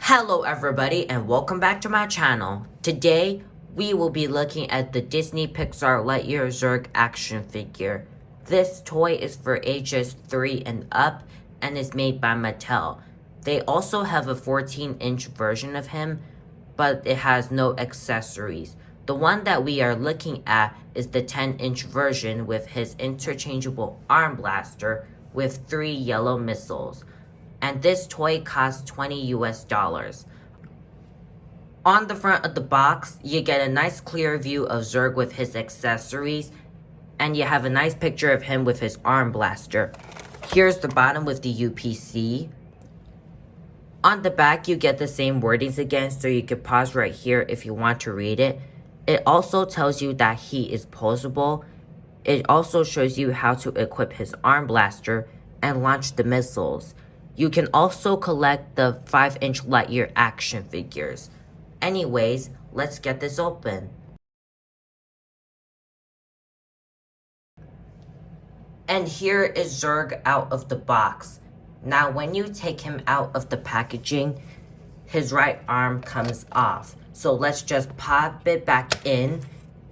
Hello everybody and welcome back to my channel. Today we will be looking at the Disney Pixar Lightyear Zurg action figure. This toy is for ages 3 and up and is made by Mattel. They also have a 14-inch version of him, but it has no accessories. The one that we are looking at is the 10-inch version with his interchangeable arm blaster with 3 yellow missiles. And this toy costs $20 US. On the front of the box, you get a nice clear view of Zurg with his accessories, and you have a nice picture of him with his arm blaster. Here's the bottom with the UPC. On the back, you get the same wordings again, so you can pause right here if you want to read it. It also tells you that he is posable. It also shows you how to equip his arm blaster and launch the missiles. You can also collect the 5-inch Lightyear action figures. Anyways, let's get this open. And here is Zurg out of the box. Now when you take him out of the packaging, his right arm comes off. So let's just pop it back in,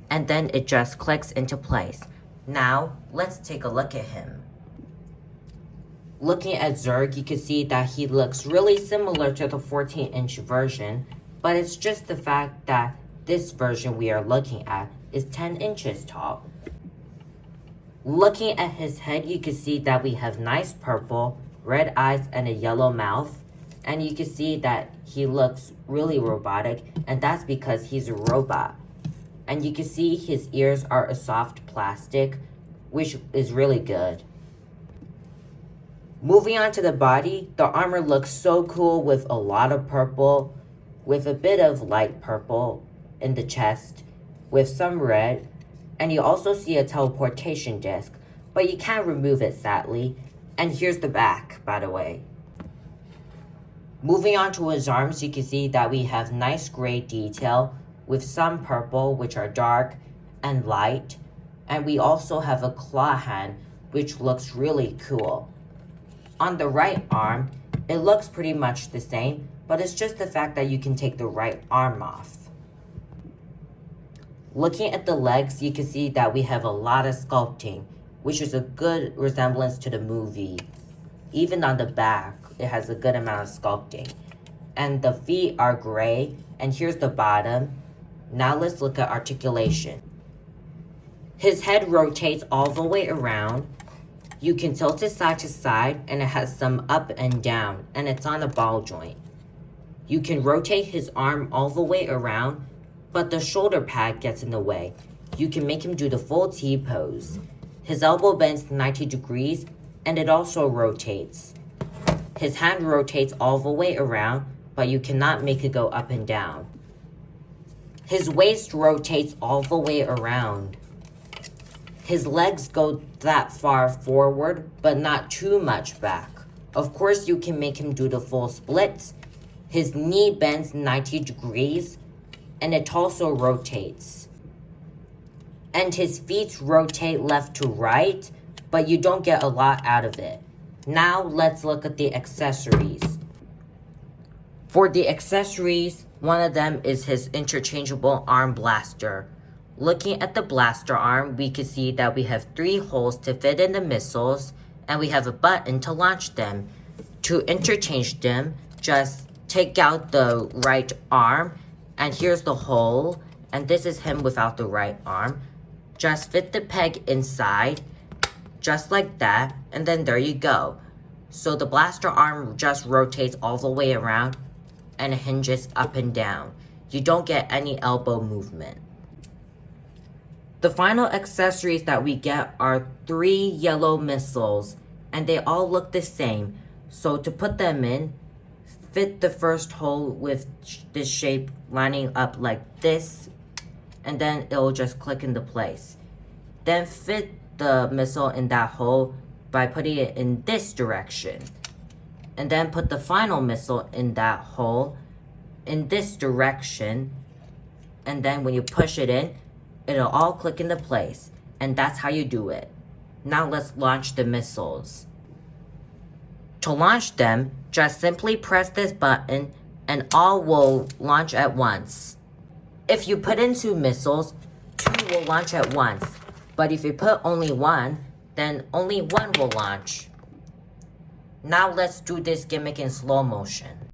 and then it just clicks into place. Now, let's take a look at him. Looking at Zurg, you can see that he looks really similar to the 14-inch version, but it's just the fact that this version we are looking at is 10 inches tall. Looking at his head, you can see that we have nice purple, red eyes, and a yellow mouth. And you can see that he looks really robotic, and that's because he's a robot. And you can see his ears are a soft plastic, which is really good. Moving on to the body, the armor looks so cool with a lot of purple, with a bit of light purple in the chest, with some red, and you also see a teleportation disc, but you can't remove it sadly. And here's the back, by the way. Moving on to his arms, you can see that we have nice gray detail with some purple, which are dark and light, and we also have a claw hand, which looks really cool. On the right arm, it looks pretty much the same, but it's just the fact that you can take the right arm off. Looking at the legs, you can see that we have a lot of sculpting, which is a good resemblance to the movie. Even on the back, it has a good amount of sculpting. And the feet are gray, and here's the bottom. Now let's look at articulation. His head rotates all the way around. You can tilt it side to side, and it has some up and down, and it's on a ball joint. You can rotate his arm all the way around, but the shoulder pad gets in the way. You can make him do the full T pose. His elbow bends 90 degrees, and it also rotates. His hand rotates all the way around, but you cannot make it go up and down. His waist rotates all the way around. His legs go that far forward, but not too much back. Of course, you can make him do the full splits. His knee bends 90 degrees, and it also rotates. And his feet rotate left to right, but you don't get a lot out of it. Now, let's look at the accessories. For the accessories, one of them is his interchangeable arm blaster. Looking at the blaster arm, we can see that we have 3 holes to fit in the missiles, and we have a button to launch them. To interchange them, just take out the right arm, and here's the hole, and this is him without the right arm. Just fit the peg inside, just like that, and then there you go. So the blaster arm just rotates all the way around, and it hinges up and down. You don't get any elbow movement. The final accessories that we get are 3 yellow missiles, and they all look the same. So to put them in, fit the first hole with this shape lining up like this, and then it'll just click into place. Then fit the missile in that hole by putting it in this direction. And then put the final missile in that hole in this direction. And then when you push it in, it'll all click into place. And that's how you do it. Now let's launch the missiles. To launch them, just simply press this button and all will launch at once. If you put in 2 missiles, 2 will launch at once. But if you put only 1, then only 1 will launch. Now let's do this gimmick in slow motion.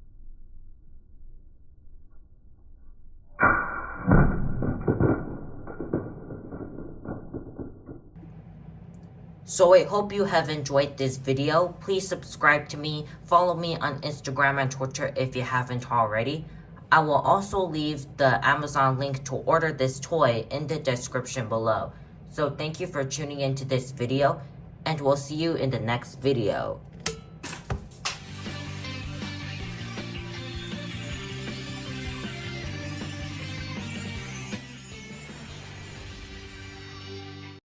So I hope you have enjoyed this video. Please subscribe to me, follow me on Instagram and Twitter if you haven't already. I will also leave the Amazon link to order this toy in the description below. So thank you for tuning into this video, and we'll see you in the next video.